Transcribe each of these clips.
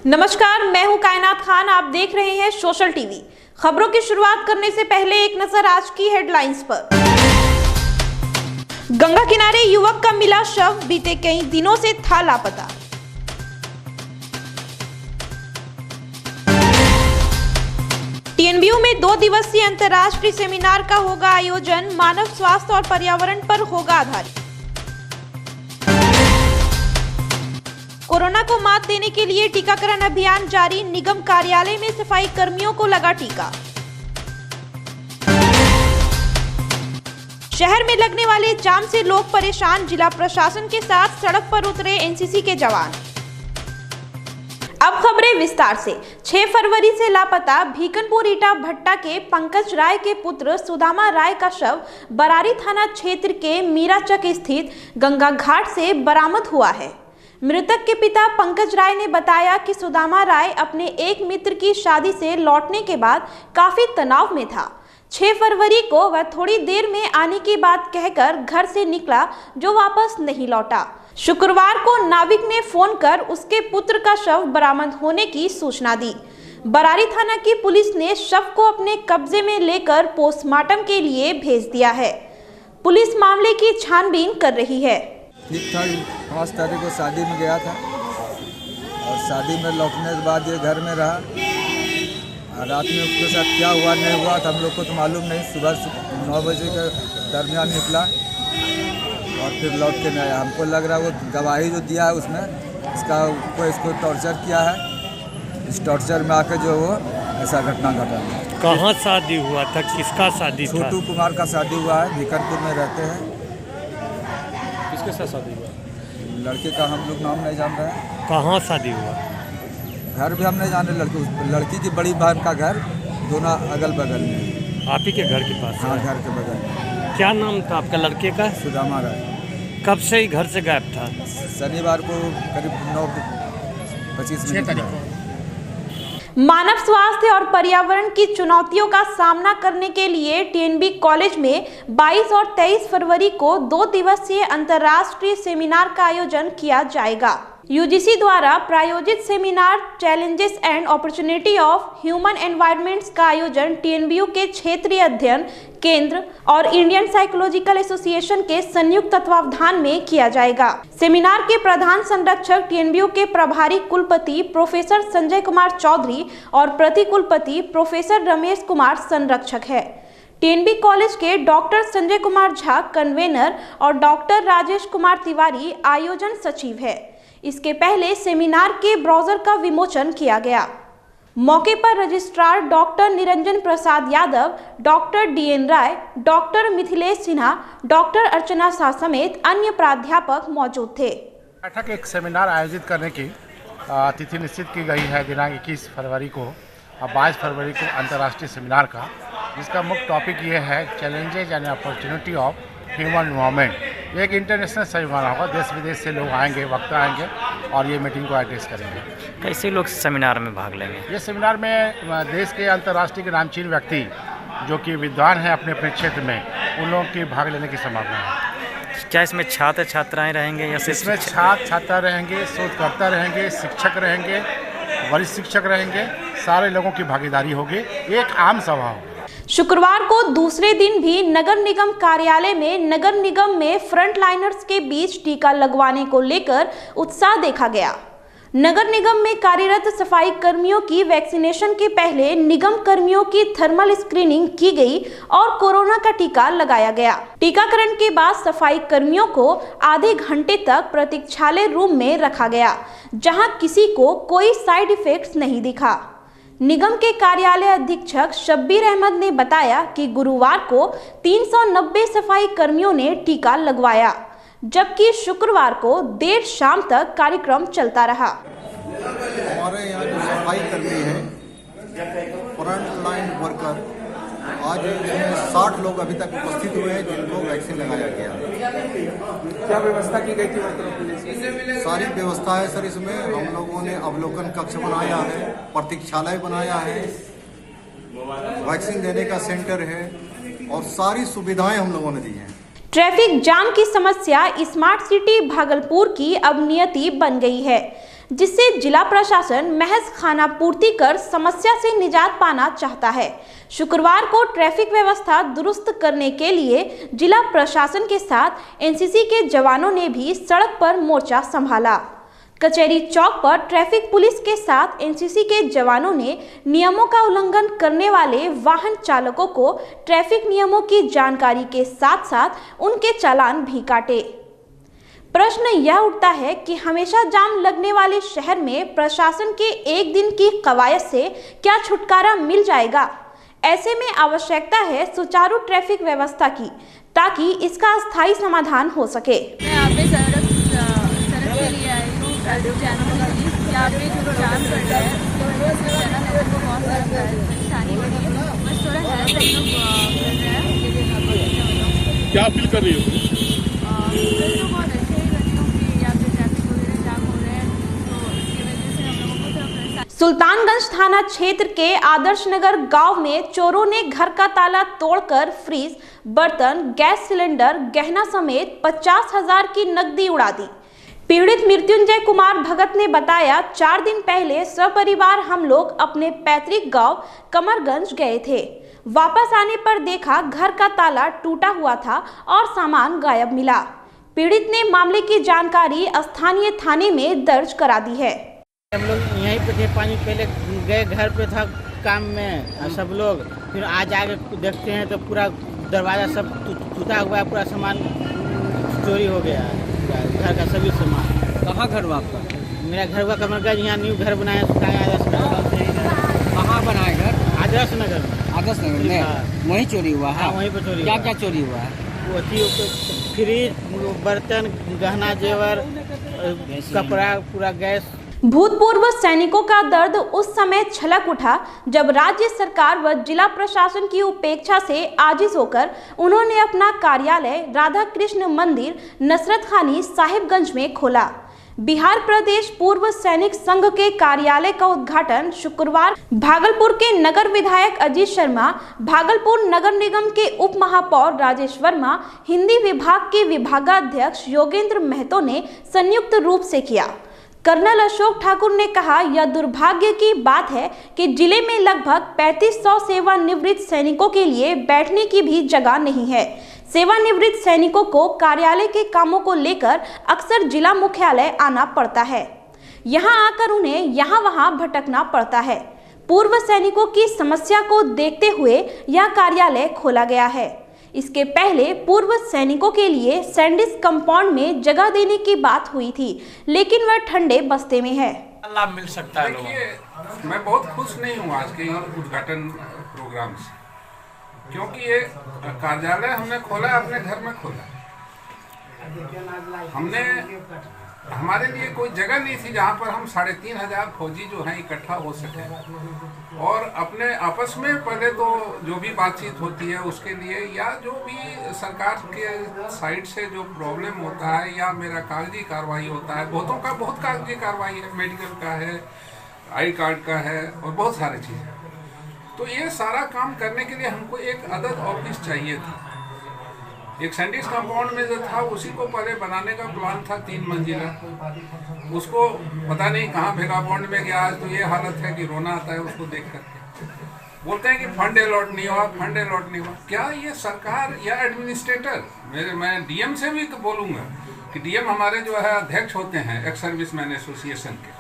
नमस्कार, मैं हूं कायनात खान। आप देख रहे हैं सोशल टीवी। खबरों की शुरुआत करने से पहले एक नजर आज की हेडलाइंस पर। गंगा किनारे युवक का मिला शव, बीते कई दिनों से था लापता। टीएनबीयू में 2 दिवसीय अंतर्राष्ट्रीय सेमिनार का होगा आयोजन, मानव स्वास्थ्य और पर्यावरण पर होगा आधारित। कोरोना को मात देने के लिए टीकाकरण अभियान जारी, निगम कार्यालय में सफाई कर्मियों को लगा टीका। शहर में लगने वाले जाम से लोग परेशान, जिला प्रशासन के साथ सड़क पर उतरे एनसीसी के जवान। अब खबरें विस्तार से। 6 फरवरी से लापता भीकनपुर ईटा भट्टा के पंकज राय के पुत्र सुदामा राय का शव बरारी थाना क्षेत्र के मीराचक स्थित गंगा घाट से बरामद हुआ है। मृतक के पिता पंकज राय ने बताया कि सुदामा राय अपने एक मित्र की शादी से लौटने के बाद काफी तनाव में था। 6 फरवरी को वह थोड़ी देर में आने की बात कहकर घर से निकला, जो वापस नहीं लौटा। शुक्रवार को नाविक ने फोन कर उसके पुत्र का शव बरामद होने की सूचना दी। बरारी थाना की पुलिस ने शव को अपने कब्जे में लेकर पोस्टमार्टम के लिए भेज दिया है। पुलिस मामले की छानबीन कर रही है। ठीक था, 5 तारीख को शादी में गया था और शादी में लौटने के बाद ये घर में रहा। रात में उसके साथ क्या हुआ नहीं हुआ था हम लोग को तो मालूम नहीं। सुबह 9 बजे के दरमियान निकला और फिर लौट के नहीं आया। हमको लग रहा है वो गवाही जो दिया है उसमें इसको टॉर्चर किया है। इस टॉर्चर में आकर जो वो ऐसा घटना घटा। कहाँ शादी हुआ था, किसका शादी था? छोटू कुमार का शादी हुआ है, भीकनपुर में रहते हैं। किसके साथ शादी हुआ? लड़के का हम लोग नाम नहीं जान रहे हैं। कहाँ शादी हुआ? घर भी हम नहीं जान रहे। लड़की की बड़ी बहन का घर, दोनों अगल बगल में। आप ही के घर के पास? हाँ, घर के बगल में। क्या नाम था आपका लड़के का? सुदामा राय। कब से ही घर से गायब था? शनिवार को करीब 9:25 को। मानव स्वास्थ्य और पर्यावरण की चुनौतियों का सामना करने के लिए टीएनबी कॉलेज में 22 और 23 फरवरी को 2 दिवसीय अंतर्राष्ट्रीय सेमिनार का आयोजन किया जाएगा। यूजीसी द्वारा प्रायोजित seminar challenges and opportunity of human environments का आयोजन टीएनबीयू के क्षेत्रीय अध्ययन केंद्र और इंडियन साइकोलॉजिकल एसोसिएशन के संयुक्त तत्वावधान में किया जाएगा। सेमिनार के प्रधान संरक्षक टीएनबीयू के प्रभारी कुलपति प्रोफेसर संजय कुमार चौधरी और प्रति कुलपति प्रोफेसर रमेश कुमार संरक्षक है। टीएनबी कॉलेज के डॉक्टर संजय कुमार झा कन्वेनर और डॉक्टर राजेश कुमार तिवारी आयोजन सचिव है। इसके पहले सेमिनार के ब्राउजर का विमोचन किया गया। मौके पर registrar doctor Niranjan Prasad Yadav, doctor DN राय, डॉक्टर मिथिलेश सिन्हा, डॉक्टर अर्चना शाह समेत अन्य प्राध्यापक मौजूद थे। बैठक एक सेमिनार आयोजित करने की तिथि निश्चित की गई है दिनांक 21 फरवरी को और 22 फरवरी को अंतर्राष्ट्रीय सेमिनार का, जिसका मुख्य टॉपिक ये है challenges and opportunity of human environment. ये एक इंटरनेशनल सेमिनार होगा, देश विदेश से लोग आएंगे, वक्ता आएंगे और ये मीटिंग को एड्रेस करेंगे। कैसे लोग सेमिनार में भाग लेंगे? ये सेमिनार में देश के अंतर्राष्ट्रीय के नामचीन व्यक्ति जो कि विद्वान हैं अपने अपने क्षेत्र में, उन लोगों के भाग लेने की संभावना है। क्या इसमें छात्र छात्राएँ रहेंगे या इसमें छात्र छात्रा रहेंगे, शोधकर्ता रहेंगे, शिक्षक रहेंगे, वरिष्ठ शिक्षक रहेंगे, सारे लोगों की भागीदारी होगी। एक आम सभा होगी। शुक्रवार को दूसरे दिन भी नगर निगम कार्यालय में नगर निगम में फ्रंटलाइनर्स के बीच टीका लगवाने को लेकर उत्साह देखा गया। नगर निगम में कार्यरत सफाई कर्मियों की वैक्सीनेशन के पहले निगम कर्मियों की थर्मल स्क्रीनिंग की गई और कोरोना का टीका लगाया गया। टीकाकरण के बाद सफाई कर्मियों को आधे घंटे तक प्रतीक्षालय रूम में रखा गया, जहां किसी को कोई साइड इफेक्ट्स नहीं दिखा। निगम के कार्यालय अधीक्षक शब्बीर अहमद ने बताया कि गुरुवार को 390 सफाई कर्मियों ने टीका लगवाया, जबकि शुक्रवार को देर शाम तक कार्यक्रम चलता रहा। हमारे यहाँ जो सफाई कर्मी हैं, फ्रंट लाइन वर्कर, आज इसमें 60 लोग अभी तक उपस्थित हुए हैं जिनको वैक्सीन लगाया गया। क्या व्यवस्था की गई थी? सारी व्यवस्था है सर। इसमें हम लोगों ने अवलोकन कक्ष बनाया है, प्रतीक्षालय बनाया है, वैक्सीन देने का सेंटर है और सारी सुविधाएं हम लोगों ने दी हैं। ट्रैफिक जाम की समस्या स्मार्ट सिटी भागलपुर की अब नियति बन गई है, जिससे जिला प्रशासन महज खानापूर्ति कर समस्या से निजात पाना चाहता है। शुक्रवार को ट्रैफिक व्यवस्था दुरुस्त करने के लिए जिला प्रशासन के साथ एनसीसी के जवानों ने भी सड़क पर मोर्चा संभाला। कचहरी चौक पर ट्रैफिक पुलिस के साथ एनसीसी के जवानों ने नियमों का उल्लंघन करने वाले वाहन चालकों को ट्रैफिक नियमों की जानकारी के साथ साथ उनके चालान भी काटे। प्रश्न यह उठता है कि हमेशा जाम लगने वाले शहर में प्रशासन के एक दिन की कवायद से क्या छुटकारा मिल जाएगा? ऐसे में आवश्यकता है सुचारू ट्रैफिक व्यवस्था की, ताकि इसका स्थायी समाधान हो सके। मैं यहाँ पे सड़क के लिए आई हूँ, यहाँ पे जो जाम पड़ रहा है तो बहुत सारा परेशानी बनी है, बस थोड़ा हेल्प कर रहा है। क्या फील कर रही हो? तो बहुत अच्छे ही कर रही हूँ कि यहाँ पे ट्रैफिक वगैरह जाम हो रहे हैं, तो इसकी वजह से हम लोगों को थोड़ा परेशानी। सुल्तानगंज थाना क्षेत्र के आदर्श नगर गांव में चोरों ने घर का ताला तोड़कर फ्रिज, बर्तन, गैस सिलेंडर, गहना समेत 50,000 की नकदी उड़ा दी। पीड़ित मृत्युंजय कुमार भगत ने बताया, 4 दिन पहले सपरिवार हम लोग अपने पैतृक गांव कमरगंज गए थे। वापस आने पर देखा घर का ताला टूटा हुआ था और सामान गायब मिला। पीड़ित ने मामले की जानकारी स्थानीय थाने में दर्ज करा दी है। हम लोग यहीं पे थे, 5 मिनट पहले गए, घर पे था काम में सब लोग, फिर आज आगे देखते हैं तो पूरा दरवाज़ा सब टूटा हुआ है, पूरा सामान चोरी हो गया है, घर का सभी सामान। कहाँ घर हुआ आपका? मेरा घर हुआ कमरगंज, यहाँ न्यू घर बनाया आदर्श नगर। कहाँ बनाए घर? आदर्श नगर। आदर्श नगर में वहीं चोरी हुआ है? हाँ, वहीं पर चोरी। क्या क्या चोरी हुआ है? वो फ्रिज, बर्तन, गहना जेवर, कपड़ा, पूरा गैस। भूतपूर्व सैनिकों का दर्द उस समय छलक उठा जब राज्य सरकार व जिला प्रशासन की उपेक्षा से आजिज होकर उन्होंने अपना कार्यालय राधा कृष्ण मंदिर नसरत खानी साहिबगंज में खोला। बिहार प्रदेश पूर्व सैनिक संघ के कार्यालय का उद्घाटन शुक्रवार भागलपुर के नगर विधायक अजीत शर्मा, भागलपुर नगर निगम के उप महापौर राजेश वर्मा, हिंदी विभाग के विभागाध्यक्ष योगेंद्र महतो ने संयुक्त रूप से किया। कर्नल अशोक ठाकुर ने कहा, यह दुर्भाग्य की बात है कि जिले में लगभग 3500 सेवानिवृत्त सैनिकों के लिए बैठने की भी जगह नहीं है। सेवानिवृत्त सैनिकों को कार्यालय के कामों को लेकर अक्सर जिला मुख्यालय आना पड़ता है। यहां आकर उन्हें यहां वहां भटकना पड़ता है। पूर्व सैनिकों की समस्या को देखते हुए यह कार्यालय खोला गया है। इसके पहले पूर्व सैनिकों के लिए सैंडिस कंपाउंड में जगह देने की बात हुई थी, लेकिन वह ठंडे बस्ते में है। लाभ मिल सकता है? देखिए, मैं बहुत खुश नहीं हूँ आज के उद्घाटन प्रोग्राम से, क्योंकि ये कार्यालय हमने खोला अपने घर में खोला। हमारे लिए कोई जगह नहीं थी जहाँ पर हम 3500 फौजी जो हैं इकट्ठा हो सके और अपने आपस में पहले तो जो भी बातचीत होती है उसके लिए, या जो भी सरकार के साइड से जो प्रॉब्लम होता है, या मेरा कागजी कार्रवाई होता है, बहुतों का बहुत कागजी कार्रवाई है, मेडिकल का है, आई कार्ड का है और बहुत सारी चीज़ें। तो ये सारा काम करने के लिए हमको एक अदद ऑफिस चाहिए था। एक सैंडिस कंपाउंड में जो था उसी को पहले बनाने का प्लान था, 3 मंजिला। उसको पता नहीं कहाँ भेगाबॉन्ड में गया, आज तो ये हालत है कि रोना आता है उसको देख करके। बोलते हैं कि फंड अलॉट नहीं हुआ, फंड अलॉट नहीं हुआ। क्या ये सरकार या एडमिनिस्ट्रेटर, मैं डीएम से भी बोलूँगा कि डीएम हमारे जो है अध्यक्ष होते हैं एक्स सर्विसमैन एसोसिएशन के,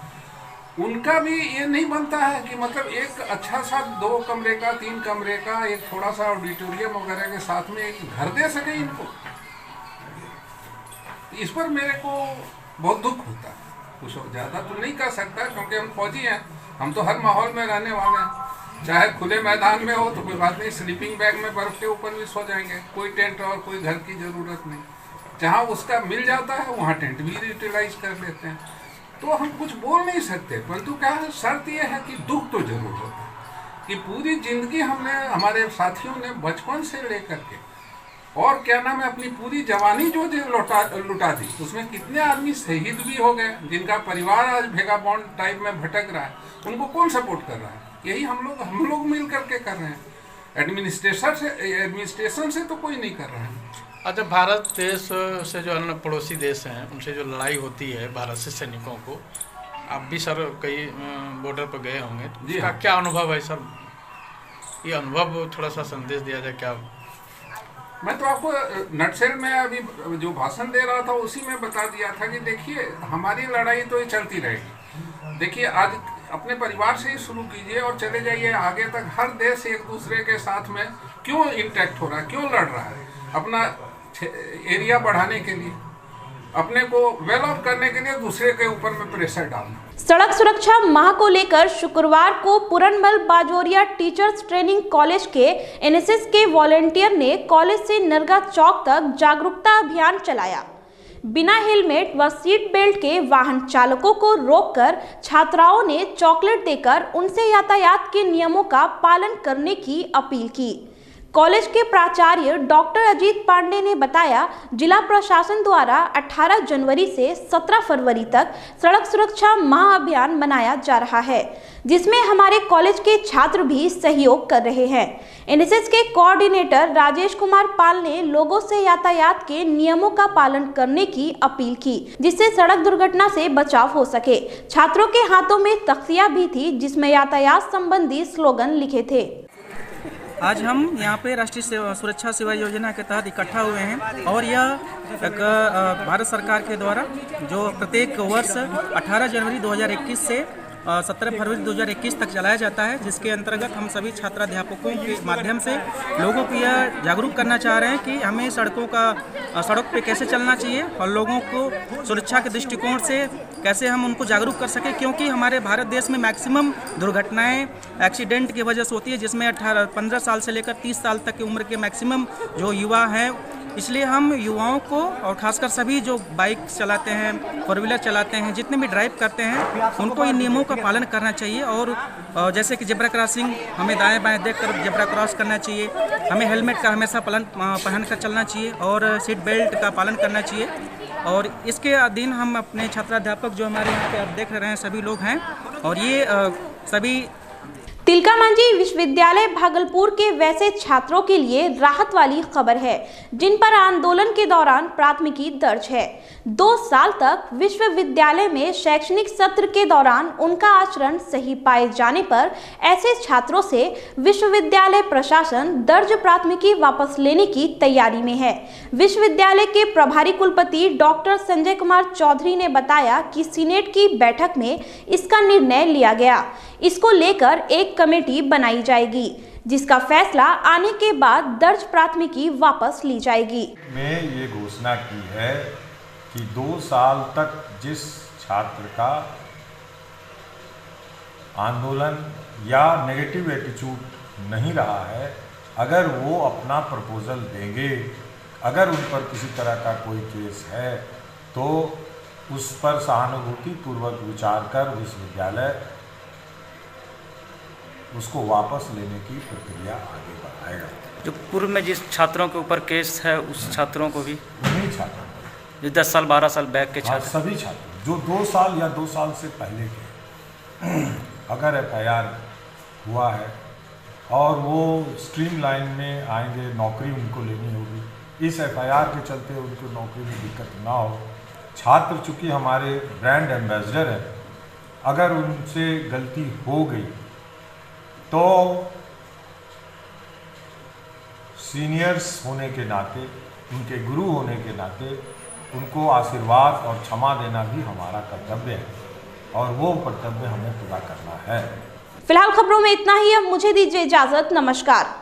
उनका भी ये नहीं बनता है कि मतलब एक अच्छा सा 2 कमरे का, 3 कमरे का एक थोड़ा सा ऑडिटोरियम वगैरह के साथ में एक घर दे सके इनको। इस पर मेरे को बहुत दुख होता है। कुछ ज़्यादा तो नहीं कर सकता क्योंकि हम फौजी हैं, हम तो हर माहौल में रहने वाले हैं। चाहे खुले मैदान में हो तो कोई बात नहीं, स्लीपिंग बैग में बर्फ के ऊपर भी सो जाएंगे, कोई टेंट और कोई घर की ज़रूरत नहीं। जहाँ उसका मिल जाता है वहाँ टेंट भी यूटिलाइज कर लेते हैं। तो हम कुछ बोल नहीं सकते, परंतु क्या है, शर्त यह है कि दुख तो जरूर होता है कि पूरी जिंदगी हमने, हमारे साथियों ने बचपन से लेकर के और क्या नाम है अपनी पूरी जवानी जो लुटा दी, उसमें कितने आदमी शहीद भी हो गए, जिनका परिवार आज भेगाबॉन्ड टाइप में भटक रहा है। उनको कौन सपोर्ट कर रहा है? यही हम लोग मिल करके कर रहे हैं। एडमिनिस्ट्रेशन से तो कोई नहीं कर रहा है। अच्छा, भारत देश से जो अन्य पड़ोसी देश हैं उनसे जो लड़ाई होती है भारत से सैनिकों को, आप भी सर कई बॉर्डर पर गए होंगे, तो इसका क्या अनुभव है सर? ये अनुभव थोड़ा सा संदेश दिया जाए क्या? मैं तो आपको नटसेल में अभी जो भाषण दे रहा था उसी में बता दिया था कि देखिए हमारी लड़ाई तो ये चलती रहेगी। देखिए आज अपने परिवार से ही शुरू कीजिए और चले जाइए आगे तक। हर देश एक दूसरे के साथ में क्यों इंटैक्ट हो रहा है, क्यों लड़ रहा है? अपना एरिया बढ़ाने के लिए, अपने को वेल ऑफ करने के लिए दूसरे के ऊपर में प्रेशर डालना। सड़क सुरक्षा माह को लेकर शुक्रवार को पुरनमल बाजोरिया टीचर्स ट्रेनिंग कॉलेज के एनएसएस के वॉलेंटियर ने कॉलेज से नरगा चौक तक जागरूकता अभियान चलाया। बिना हेलमेट व सीट बेल्ट के वाहन चालकों को रोककर छात्राओं ने चॉकलेट देकर उनसे यातायात के नियमों का पालन करने की अपील की। कॉलेज के प्राचार्य डॉक्टर अजीत पांडे ने बताया, जिला प्रशासन द्वारा 18 जनवरी से 17 फरवरी तक सड़क सुरक्षा माह अभियान मनाया जा रहा है, जिसमें हमारे कॉलेज के छात्र भी सहयोग कर रहे हैं। एनएसएस के कोऑर्डिनेटर राजेश कुमार पाल ने लोगों से यातायात के नियमों का पालन करने की अपील की, जिससे सड़क दुर्घटना से बचाव हो सके। छात्रों के हाथों में तख्तियां भी थी, जिसमें यातायात संबंधी स्लोगन लिखे थे। आज हम यहाँ पे राष्ट्रीय सुरक्षा सेवा योजना के तहत इकट्ठा हुए हैं और यह एक भारत सरकार के द्वारा जो प्रत्येक वर्ष 18 जनवरी 2021 से 17 फरवरी 2021 तक चलाया जाता है, जिसके अंतर्गत हम सभी छात्राध्यापकों के माध्यम से लोगों को यह जागरूक करना चाह रहे हैं कि हमें सड़क पे कैसे चलना चाहिए और लोगों को सुरक्षा के दृष्टिकोण से कैसे हम उनको जागरूक कर सकें, क्योंकि हमारे भारत देश में मैक्सिमम दुर्घटनाएं एक्सीडेंट की वजह से होती है, जिसमें 15 साल से लेकर 30 साल तक की उम्र के मैक्सिमम जो युवा हैं। इसलिए हम युवाओं को और खासकर सभी जो बाइक चलाते हैं, 4 व्हीलर चलाते हैं, जितने भी ड्राइव करते हैं, उनको इन नियमों का पालन करना चाहिए। और जैसे कि जेब्रा क्रॉसिंग, हमें दाएं बाएं देखकर जेब्रा क्रॉस करना चाहिए, हमें हेलमेट का हमेशा पहन कर चलना चाहिए और सीट बेल्ट का पालन करना चाहिए। और इसके अधीन हम अपने छात्राध्यापक जो हमारे यहाँ पे आप देख रहे हैं सभी लोग हैं, और ये सभी तिलकामांझी विश्वविद्यालय भागलपुर के वैसे छात्रों के लिए राहत वाली खबर है जिन पर आंदोलन के दौरान प्राथमिकी दर्ज है। 2 साल तक विश्वविद्यालय में शैक्षणिक सत्र के दौरान उनका आचरण सही पाए जाने पर ऐसे छात्रों से विश्वविद्यालय प्रशासन दर्ज प्राथमिकी वापस लेने की तैयारी में है। विश्वविद्यालय के प्रभारी कुलपति डॉक्टर संजय कुमार चौधरी ने बताया कि सीनेट की बैठक में इसका निर्णय लिया गया। इसको लेकर एक कमेटी बनाई जाएगी, जिसका फैसला आने के बाद दर्ज प्राथमिकी वापस ली जाएगी। में ये घोषणा की है कि 2 साल तक जिस छात्र का आंदोलन या नेगेटिव एटीट्यूड नहीं रहा है, अगर वो अपना प्रपोजल देंगे, अगर उन पर किसी तरह का कोई केस है, तो उस पर सहानुभूति पूर्वक विचार कर विश्वविद्यालय उसको वापस लेने की प्रक्रिया आगे बढ़ाएगा। जो पूर्व में जिस छात्रों के ऊपर केस है, उस छात्रों को भी, उन्हीं छात्रों जो 10 साल 12 साल बैक के छात्र, सभी छात्र जो 2 साल या 2 साल से पहले के अगर FIR हुआ है और वो स्ट्रीम लाइन में आएंगे, नौकरी उनको लेनी होगी, इस FIR के चलते उनको नौकरी में दिक्कत ना हो। छात्र चूँकि हमारे ब्रांड एम्बेसडर हैं, अगर उनसे गलती हो गई तो सीनियर्स होने के नाते, उनके गुरु होने के नाते उनको आशीर्वाद और क्षमा देना भी हमारा कर्तव्य है और वो कर्तव्य हमें पूरा करना है। फिलहाल खबरों में इतना ही। अब मुझे दीजिए इजाजत। नमस्कार।